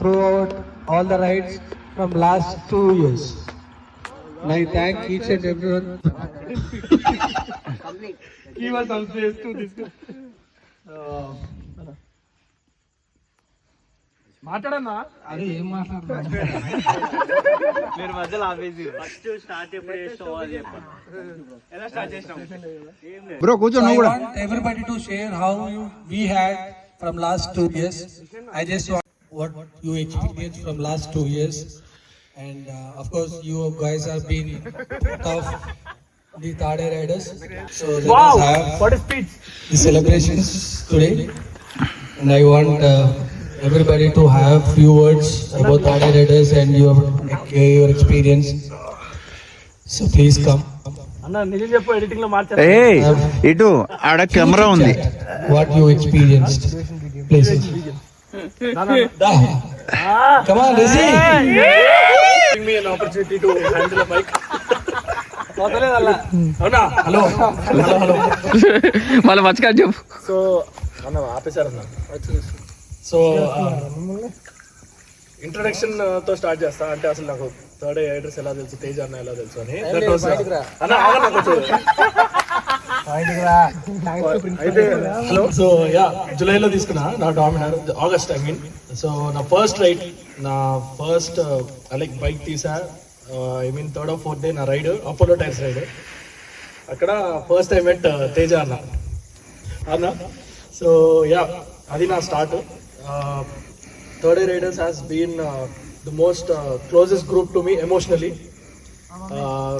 Throughout all the rides from last 2 years. And I thank each and everyone. Give us some space to discuss. మాట్లాడన్నా అదే ఏం మాట్లాడుతున్నా మీరు మధ్యలో ఆపేసి first start ఎప్పుడు చేస్తావు అది చెప్పండి ఎలా స్టార్ట్ చేసినాం బ్రో కూర్చో నువ్వు కూడా everybody to share how we had from last 2 years. I just want what you experienced from last 2 years, and of course you guys have been tough the Thade Riders, so let us have what a speech the celebrations today, and I want everybody to have few words about Thade Riders and your experience, so please come. అన్న నిజం చెప్పు editing లో మార్చారు ఇటు ఆడ camera ఉంది What you experienced, please. Come on, Rizzy. Giving me an opportunity to handle a mic. అవునా Hello. మళ్ళీ మర్చిగా చెప్పు సో అన్న ఆపేశారన్న సో ఇంట్రొడక్షన్ తో స్టార్ట్ చేస్తా అంటే అసలు నాకు థర్డ్ రైడర్స్ ఎలా తెలుసు తేజ అన్న ఎలా తెలుసు అని అయితే సో యా జూలైలో తీసుకున్నా నా Dominar August I mean so నా ఫస్ట్ రైడ్ నా ఫస్ట్ లైక్ బైక్ తీసా I mean third or fourth day నా రైడ్ అపోలో టైర్స్ రైడ్ అక్కడ ఫస్ట్ టైం ఎట్ తేజ అన్న సో యా అది నా start third day riders has been the most closest group to me emotionally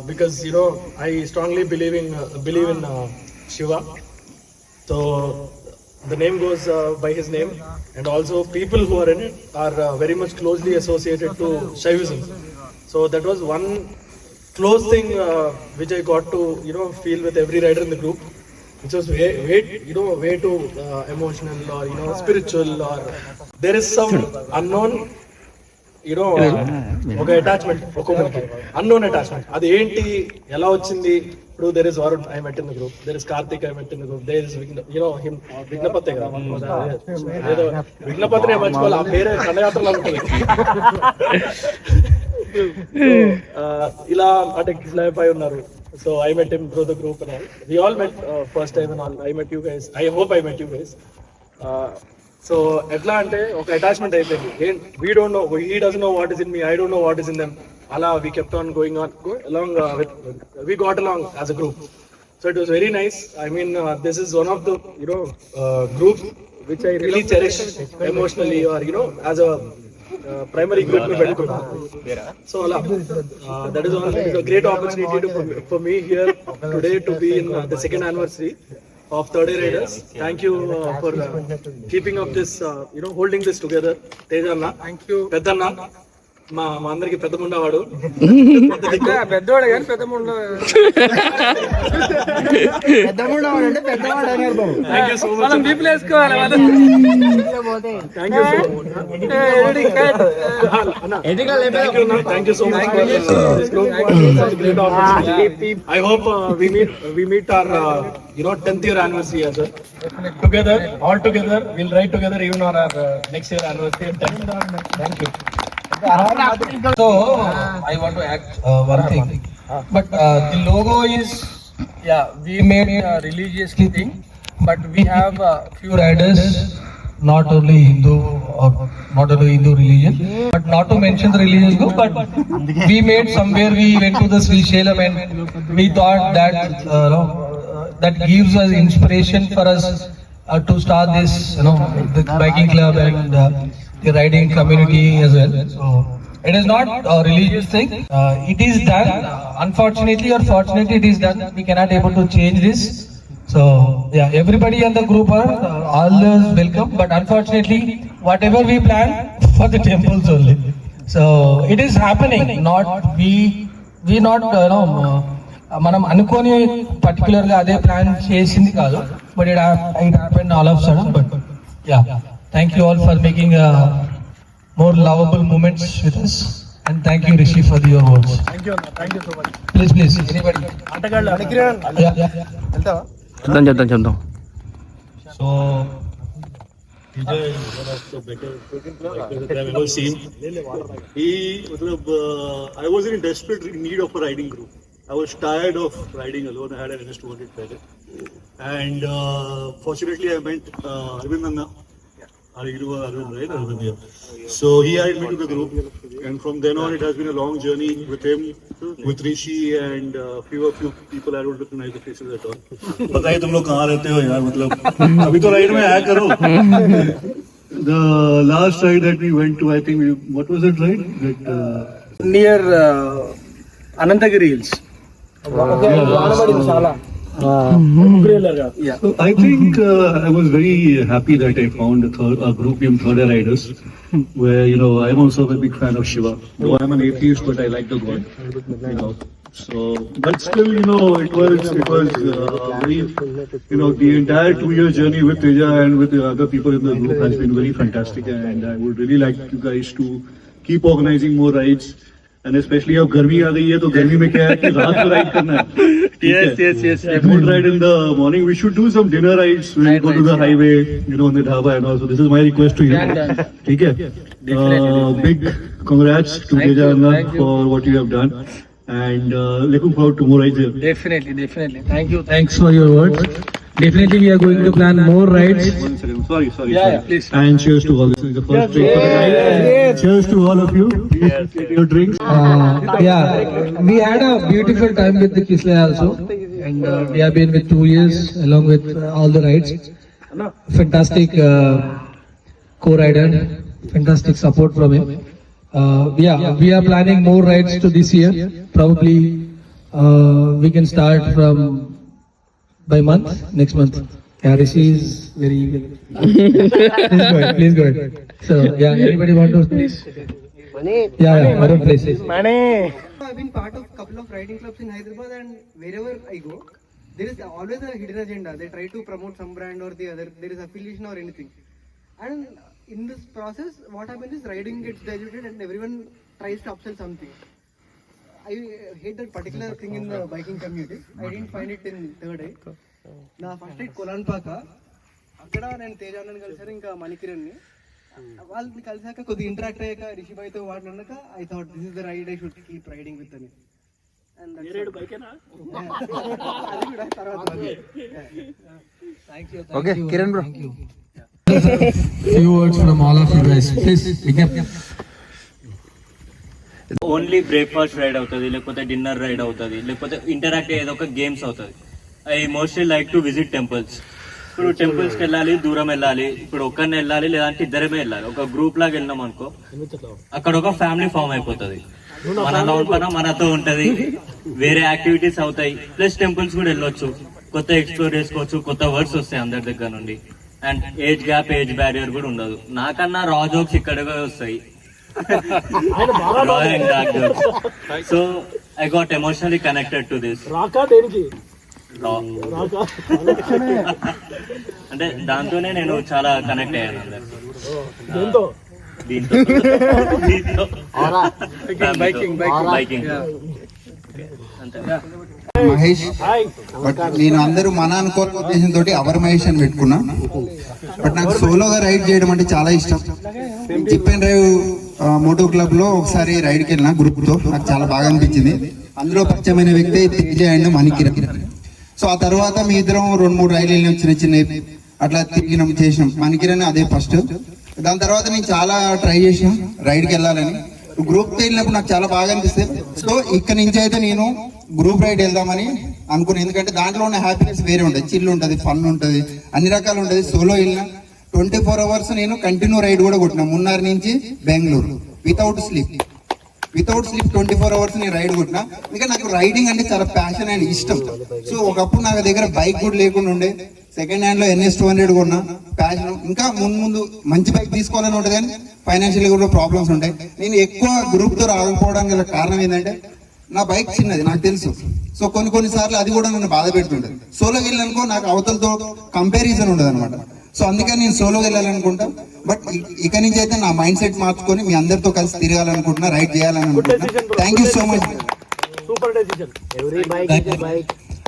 because you know I strongly believe in Shiva, so the name goes by his name, and also people who are in it are very much closely associated to Shaivism. So that was one close thing which I got to feel with every rider in the group, which was way too emotional or spiritual, or there is some unknown you know ఒక attachment, ఒక్కొక్కరికి unknown attachment. అది ఏంటి, ఎలా వచ్చింది? ఇప్పుడు there is Varun, I met in the group. There is Karthik, I met in the group. There is him, విఘ్నపతే కదా, ఏదో విఘ్నపతినే మర్చిపోవాలి, ఆ పేరే కన్నయాత్రలో ఉంటుంది. ఇలా అంటే స్లాబ్ అయి ఉన్నారు. So I met him through the group and all. We all met first time and all. I met you guys. I hope I met you guys. So ఎట్లా అంటే ఒక అటాచ్మెంట్ అయిపోయింది. We don't know, he doesn't know what is in me, I don't know what is in them. అలా we kept on going on along with, we got along as a group. So it was very nice. I mean, this is one of the group which I really cherish emotionally, or as a primary group to పెట్టుకున్నా. So that is all. It is a great opportunity for me here today to be in the second anniversary of Third Day Riders. Thank you for keeping up this, holding this together. Tejanna, thank you. Peddanna, మా అందరికి పెద్ద ఉండవాడు, పెద్దవాడు కానీ పెద్ద ఉండవాడు అంటే పెద్దవాడు అన్నారు బాబు. Thank you so much. మనం బీపులు వేసుకోవాలి. Thank you so much. Thank you so much for this group. Such a great opportunity. I hope we meet our 10th year anniversary as well. Together, all together, we'll ride together even on our next year anniversary. Thank you. So I want to add one thing, but the logo is, we made a religiously thing, but we have few riders, not only Hindu or not only Hindu religion, but not to mention the religious group, but we made somewhere, we went to the Sri Shailam and we thought that that gives us inspiration for us to start this, the biking club and the riding community as well. So it is not a religious thing. It is done. Unfortunately or fortunately, it is done. We cannot able to change this. So everybody in the group are all welcome. But unfortunately, whatever we plan for the temples only. So it is happening. Not we not మనం అనుకోని particular గా అదే plan చేసింది కాదు, but it happened all of sudden. But thank you all for making more lovable moments with us, and thank you Rishi for your words. Thank you so much. Please anybody. చెప్తాం. So Vijay is one of the better riders I've ever seen. I was in desperate need of a riding group. I was tired of riding alone. I had an NS200 Pilot, and fortunately I met Arvind. Right? So he added me to the group, and from then on it has been a long journey with him, with Rishi, and few people. I don't recognize the faces at all. बताइए तुम लोग कहाँ रहते हो यार, मतलब अभी तो राइड में आया करो. The last ride that we went to, I think what was that ride? Near Anantagiri hills. So I think I was very happy that I found a group named Third Day Riders, where I'm also a big fan of Shiva. Though I'm an atheist, but I like the God. So, but still, it was very, the entire 2-year journey with Teja and with the other people in the group has been very fantastic, and I would really like you guys to keep organizing more rides. And especially अब गर्मी आ गई है, तो गर्मी में क्या है कि रात को राइड करना है. Yes. Food ride in the morning. We should do some dinner rides. We'll go to the highway, on the dhaba and all. So this is my request to you. ठीक है. Big congrats to Teja Anna for what you have done, and looking forward to more rides here. Definitely. Thanks for your words. Definitely we are going to plan more rides. One second. Sorry. Please. And cheers to all. This is the first drink for the night. Cheers to all of you. Take your drinks. We had a beautiful time with the Kisle also, and we have been with 2 years along with all the rides. Fantastic co-rider, fantastic support from him. We are planning more rides to this year. Probably we can start from by month, next month. Rishi is very eager. Please go ahead. So anybody want to please? Varun, please. I've been part of a couple of riding clubs in Hyderabad, and wherever I go, there is always a hidden agenda. They try to promote some brand or the other. There is affiliation or anything. And in this process, what happens is riding gets diluted and everyone tries to upsell something. I hate that particular thing in the biking community. I didn't find it in third eye. నా first ride కొలాన్పాక, అక్కడ నేను తేజాన్ని కలిసాను, ఇంకా మణికిరణ్ని. వాళ్ళని కలిసాక కొద్దిగా interact అయ్యాక రిషిబాయ్తో మాట్లాడాక I thought this is the ride I should keep riding with అని. అది కూడా తర్వాత. Okay Kiran bro, Few words from all of you guys, please. Only breakfast ride అవుతుంది, లేకపోతే డిన్నర్ రైడ్ అవుతుంది, లేకపోతే ఇంటరాక్ట్ ఏదో ఒక గేమ్స్ అవుతుంది. I mostly like to visit temples. ఇప్పుడు టెంపుల్స్కి వెళ్ళాలి, దూరం వెళ్ళాలి, ఇప్పుడు ఒక్కరిని వెళ్ళాలి లేదంటే ఇద్దరమే వెళ్ళాలి. ఒక గ్రూప్ లాగా వెళ్ళినాం అనుకో, అక్కడ ఒక ఫ్యామిలీ ఫామ్ అయిపోతుంది. మన లోపల మనతో ఉంటది, వేరే యాక్టివిటీస్ అవుతాయి, ప్లస్ టెంపుల్స్ కూడా వెళ్ళొచ్చు, కొత్త ఎక్స్ప్లోర్ చేసుకోవచ్చు, కొత్త వర్డ్స్ వస్తాయి అందరి దగ్గర నుండి. And age gap, age barrier కూడా ఉండదు. నాకన్నా రా జోక్స్ ఇక్కడగా వస్తాయి. So I got emotionally connected to this. అంటే దాంతోనే నేను చాలా కనెక్ట్ అయ్యాను అందరు. దీంతో బైకింగ్ అంతే. మహేష్, బట్ నేను అందరూ మన అనుకోని ఉద్దేశంతో అవర్ మహేష్ అని పెట్టుకున్నా. బట్ నాకు సోలోగా రైడ్ చేయడం అంటే చాలా ఇష్టం. Zip and drive moto club లో ఒకసారి రైడ్కి వెళ్ళిన గ్రూప్ తో, నాకు చాలా బాగా అనిపించింది. అందులో పరిచయమైన వ్యక్తి తేజ అండ్ మణికిరణ్. సో ఆ తర్వాత మీ ఇద్దరం 2-3 రైడ్లు వెళ్ళినాం, చిన్న చిన్న అట్లా తిరిగినాం, చేసినాం. మణికిరణ్ అదే ఫస్ట్. దాని తర్వాత నేను చాలా ట్రై చేసిన రైడ్కి వెళ్ళాలని. గ్రూప్కి వెళ్ళినప్పుడు నాకు చాలా బాగా అనిపిస్తుంది. సో ఇక్కడ నుంచి అయితే నేను గ్రూప్ రైడ్ వెళ్దామని అనుకున్నాను. ఎందుకంటే దాంట్లో ఉన్న హ్యాపీనెస్ వేరే ఉంటుంది, చిల్ ఉంటుంది, ఫన్ ఉంటుంది, అన్ని రకాలు ఉంటుంది. సోలో వెళ్ళిన 24 hours నేను కంటిన్యూ రైడ్ కూడా కొట్టినా, మున్నార్ నుంచి బెంగళూరు వితౌట్ స్లీప్ 24 hours నేను రైడ్ కొట్టినా. ఎందుకంటే నాకు రైడింగ్ అంటే చాలా ప్యాషన్ అండ్ ఇష్టం. సో ఒకప్పుడు నాకు దగ్గర బైక్ కూడా లేకుండా ఉండే, సెకండ్ హ్యాండ్ లో NS 200 కొన్నా, ప్యాషన్. ఇంకా ముందు మంచి బైక్ తీసుకోవాలని ఉంటుంది, కానీ ఫైనాన్షియల్ కూడా ప్రాబ్లమ్స్ ఉంటాయి. నేను ఎక్కువ గ్రూప్ తో రాకపోవడానికి గల కారణం ఏంటంటే నా బైక్ చిన్నది, నాకు తెలుసు. సో కొన్నిసార్లు అది కూడా నన్ను బాధ పెడుతుంటది. సోలోకి వెళ్ళాలనుకో నాకు అవతలతో కంపారిజన్ ఉండదు అనమాట. సో అందుకని నేను సోలోకి వెళ్ళాలనుకుంటా. బట్ ఇక నుంచి అయితే నా మైండ్ సెట్ మార్చుకొని మీ అందరితో కలిసి తిరగాలనుకుంటున్నా, రైడ్ చేయాలని అనుకుంటున్నా. Thank you so much.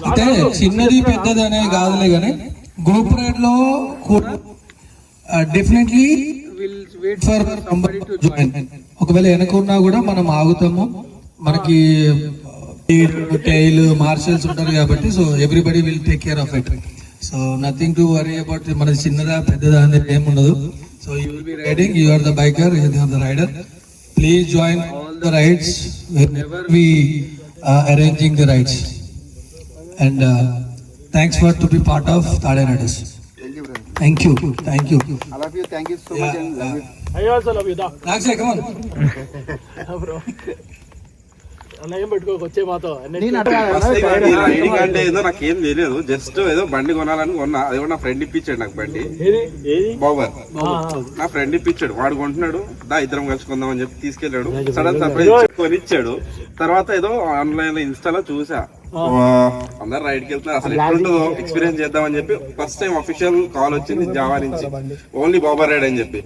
అంటే చిన్నది పెద్దది అనే కాదులే, కానీ గ్రూప్ రైడ్ లో definitely wait for somebody to join. ఒకవేళ వెనకున్నా కూడా మనం ఆగుతాము. మనకి టైల్ మార్షల్స్ ఉంటారు కాబట్టి, so everybody will take care of it. So nothing to worry about మన చిన్నదా పెద్దదా అనేది ఏముండదు. So you will be riding, you are the biker, you are the rider. Please join all the rides whenever we arranging the rides. And thanks for to be part of Tade Riders. Thank you. Thank you. I love you. Thank you so much and love you. I also love you. Nakshay, come on. Bro. అన్నయ్యం పెట్టుకోక వచ్చే మాతో riding అంటే ఏదో నాకేం తెలియదు, just ఏదో బండి కొనాలని కొన్నా. అది కూడా నా ఫ్రెండ్ ఇప్పించాడు నాకు బండి, బాబర్. నా ఫ్రెండ్ ఇప్పించాడు, వాడు కొంటున్నాడు, దా ఇద్దరం కలుసుకుందాం అని చెప్పి తీసుకెళ్ళాడు. సడన్ సర్ప్రైజ్ కొనిచ్చాడు. తర్వాత ఏదో ఆన్లైన్ లో ఇన్స్టాలో చూసా, అందరు రైడ్కి వెళ్తున్నారు, అసలు ఎట్లుంటుందో ఎక్స్పీరియన్స్ చేద్దామని చెప్పి ఫస్ట్ టైం అఫీషియల్ కాల్ వచ్చింది జావా నుంచి, ఓన్లీ బాబర్ రైడ్ అని చెప్పి.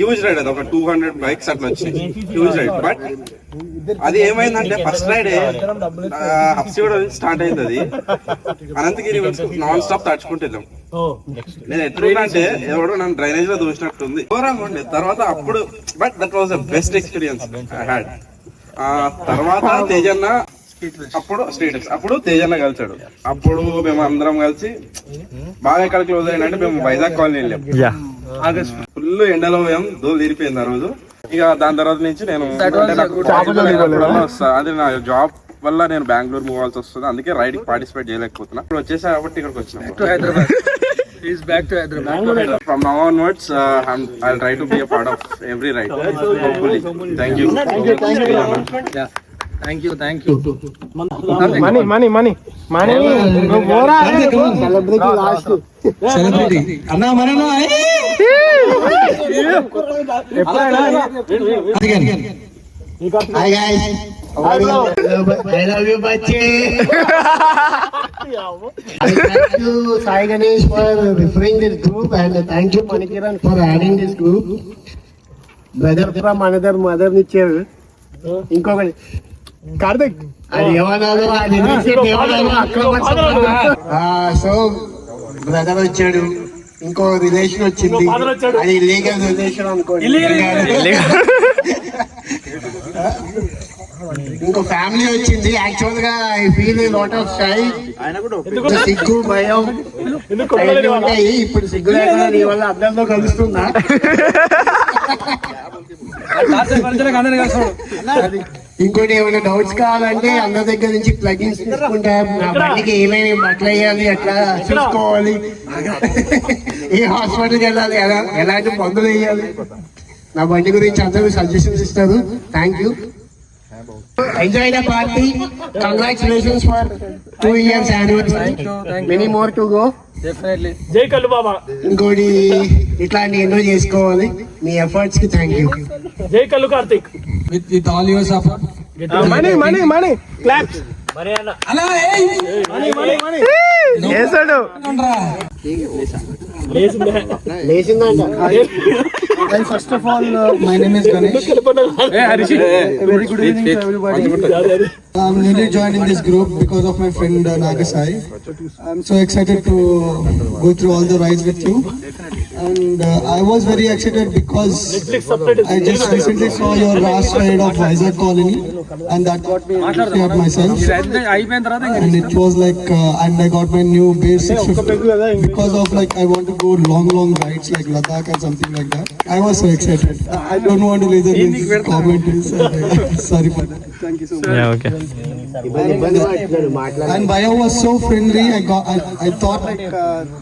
హ్యూజ్ రైడ్, అది ఒక 200 బైక్స్ అట్లా వచ్చినాయి, హ్యూజ్ రైడ్. బట్ అది ఏమైందంటే ఫస్ట్ రైడ్ హబ్సిగూడ స్టార్ట్ అయింది. అది అనంతగిరి నాన్ స్టాప్ తడుచుకుంటూ వెళ్ళాం. నేను ఎట్లున్నా అంటే ఎవడో నన్ను డ్రైనేజ్ లో దూసినట్టుంది, ఘోరంగా ఉండే. తర్వాత అప్పుడు but that was the best experience I had. తర్వాత తేజన్న, అప్పుడు స్టేటస్, అప్పుడు తేజన్న కలిసాడు. అప్పుడు మేము అందరం కలిసి బాగా ఎక్కడ క్లోజ్ అయ్యిందంటే మేము వైజాగ్ కాలనీ వెళ్ళాం. ఆగస్ట్ ఫుల్ ఎండలో మేము దోలు తీరిపోయింది ఆ రోజు. ఇక దాని తర్వాత నుంచి నేను అది నా జాబ్ వల్ల నేను బెంగళూరు మూవ్ అవ్వాల్సి వస్తుంది, అందుకే రైడ్ పార్టిసిపేట్ చేయలేకపోతున్నా. ఇప్పుడు వచ్చేసా కాబట్టి ఇక్కడికి వచ్చిన. He's back to Hyderabad. From now onwards, I'll try to be a part of every ride. Hopefully. Thank you. Yeah. Thank you. Money. Celebrity. Anna Marana. Hi guys. I love you, Bache. Thank you, Sai Ganesh, for referring this group, and thank you, Manikiran, for adding this group. Brother from another mother nature. ఇంకొకటి కార్తిక్ అది ఏమన్నాడు అది so brother వచ్చాడు, ఇంకో relation వచ్చింది, అది illegal relation అనుకోండి, ఇంకో ఫ్యామిలీ వచ్చింది. యాక్చువల్ గా I feel lot of shy, సిగ్గు భయం అవన్నీ ఉంటాయి. ఇప్పుడు సిగ్గు లేకుండా నీ వల్ల అందరితో కలుస్తున్నా. ఇంకోటి ఏమైనా డౌట్స్ కావాలంటే అందరి దగ్గర నుంచి ప్లగిన్స్ తీసుకుంటా. నా బండికి ఏమేమి బట్టలు వేయాలి, ఎట్లా చూసుకోవాలి, ఏ హాస్పిటల్కి వెళ్ళాలి, ఎలాంటి మందులు వేయాలి, నా బండి గురించి అందరూ సజెషన్స్ ఇస్తారు. Thank you. Enjoy the party. Congratulations for 2 years anniversary. Many more to go. Definitely. జై కల్లు బాబా. ఇంకోటి ఇట్లాంటి ఎన్నో చేసుకోవాలి. మీ ఎఫర్ట్స్ కి థ్యాంక్ యూ. జై కల్లు Karthik. With all your support. Money claps. అలా వేసాడు. లేచిందంట. Well, first of all, my name is Ganesh. Very good evening to everybody. I'm newly joined in this group because of my friend Nagasai. I'm so excited to go through all the rides with you. And I was very excited because I just recently saw your last ride of Vizag Colony, and that got me inspired myself. And it was like, and I got my new base 650 because of like I want to go long rides like Ladakh and something like that. I was so excited. I don't want to later this comment. Sorry for that. Thank you so much. Yeah, okay. మాట్లాడాలి. And Bio was so friendly. I thought like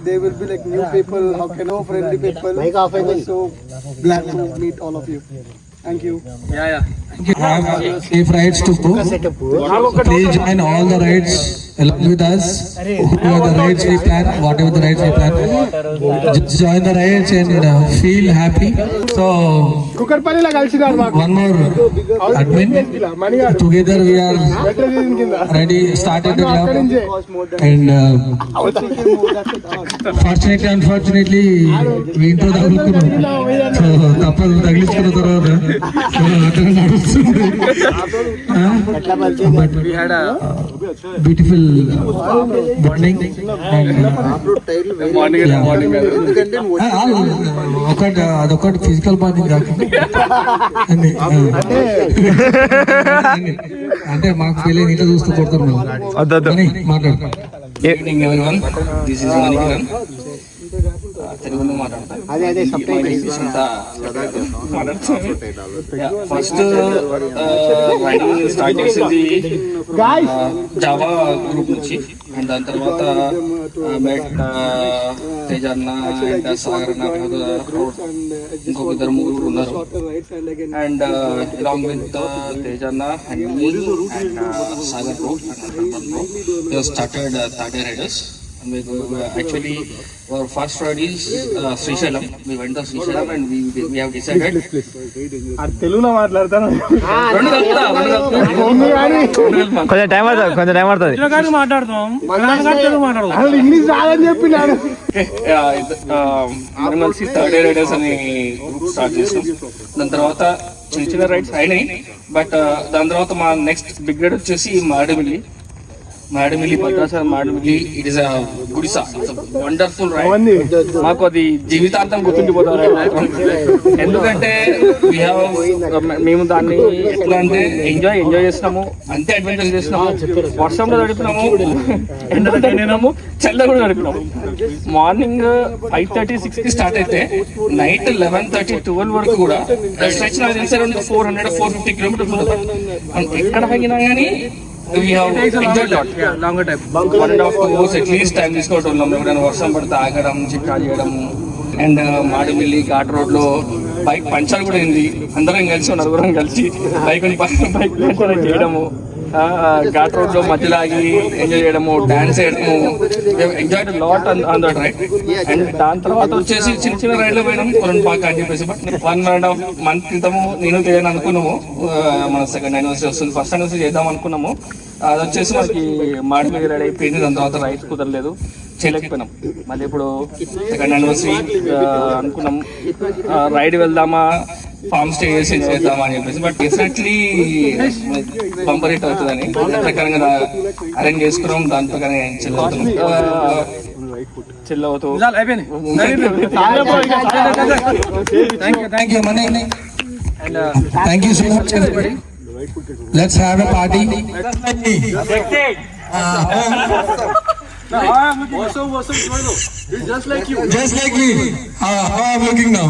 they will be like new people. How can no friendly people? Mic off అయింది. So glad to meet all of you. Thank you. Have safe rides to go. Please join all the rides along with us. Whoever the rides we plan, whatever the rides we plan, just join the rides and feel happy. So one more admin. Together we are ready. Started the club, and fortunately, unfortunately, we intro తగులుకున్నాం. So తప్పదు తగిలించుకున్న తర్వాత but we had a beautiful bonding and అదొకటి physical bonding కాకుండా అంటే మాకు తెలియని ఇట్లా చూస్తూ కొడతారు మాట్లాడు. తెలుగులో ఫస్ట్ రైడింగ్ స్టార్ట్ చేసింది జావా గ్రూప్ నుంచి, అండ్ దాని తర్వాత తేజ అన్న అండ్ సాగర్ అన్న ఇంకొక ఇద్దరు ముగ్గురు ఉన్నారు. అండ్ అలాంగ్ విత్ తేజ అన్న and me and Sagar bro started third riders. Actually, our first ride is Srisailam. We went to Srisailam and we have decided. తెలుగులో మాట్లాడతాను. కొంచెం టైం పడుతుంది. ఇంగ్లీష్ రాదని చెప్పినాడు. కలిసి థర్డ్ రైడర్స్ అని గ్రూప్ స్టార్ట్ చేసాం. దాని తర్వాత చిన్న రైడ్స్ అయినాయి. బట్ దాని తర్వాత మా నెక్స్ట్ బిగ్ రైడ్ వచ్చేసి Maredumilli Bhadrachalam Maredumilli. It is Gudisa. Wonderful ride. మాకు అది జీవితాంతం గుర్తుండిపోతాం. ఎందుకంటే మేము దాన్ని ఎట్లా అంటే ఎంజాయ్ చేసినాము, అంతే అడ్వెంచర్ చేసినాము. వర్షంలో నడిపినాము, ఎండలో నడిపినాము, చల్ల కూడా నడిపినాము. మార్నింగ్ 5:30, 6కి స్టార్ట్ అయితే నైట్ 11:30, 12 వరకు కూడా స్ట్రెచ్ నాకు తెలిసే 400-450 కిలోమీటర్స్ ఉంటుంది. ఎక్కడ ఆగినా కానీ we have enjoyed lot. Yeah, longer time. 1.5 hours at least time తీసుకోవడం. ఎప్పుడైనా వర్షం పడితే ఆగడం, చిక్కా చేయడం. అండ్ మాడిమిల్లి ఘాట్ రోడ్ లో బైక్ పంచర్ కూడా అయింది. అందరం కలిసి నలుగురం కలిసి బైక్ పంచర్ చేయడము. ఘాట్ రోడ్ లో మధ్యలో ఆగి ఎంజాయ్ చేయడము, డాన్స్ చేయడము, enjoy lot on that ride. And దాని తర్వాత వచ్చేసి చిన్న చిన్న రైడ్లో పోయినాం కొలను పాక అని చెప్పేసి. బట్ 1.5 month క్రితము నేను తెలియని అనుకున్నాము మన సెకండ్ యానివర్సరీ వస్తుంది, ఫస్ట్ యానివర్సరీ చేద్దాం అనుకున్నాము. అది వచ్చేసి మనకి మాడి మీద రెడీ అయిపోయింది, దాని తర్వాత రైడ్స్ కుదరలేదు, చేయలేకపోయినాం. మళ్ళీ ఇప్పుడు సెకండ్ యానివర్సరీ అనుకున్నాం రైడ్ వెళ్దామా, ఫామ్ స్టే చేసి చేద్దామా అని చెప్పేసి. బట్ డెఫినెట్లీ బంపర్ హిట్ అవుతుందని దాని ప్రకారంగా అరేంజ్ చేసుకున్నాం, దాని ప్రకారం చిల్ అవుతూ Thank you, Mani. And thank you so much, everybody. Let's have a party. Just like me. How I'm looking now.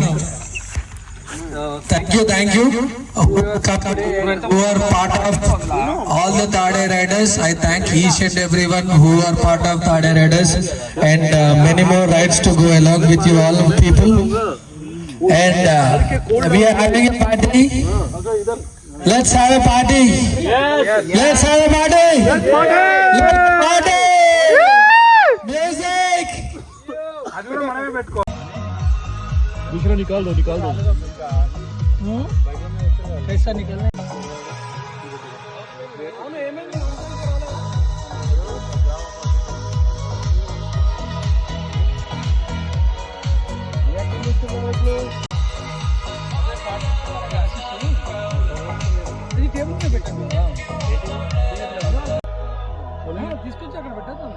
Thank you. Who are part of all the Third Eye Riders. I thank each and everyone who are part of Third Eye Riders, and many more rides to go along with you all people. And we are having a party. Let's have a party. Let's have a party. Let's party. Music. निकाल दो कैसा निकलना తీసుకొచ్చి అక్కడ పెట్టేద్దాం.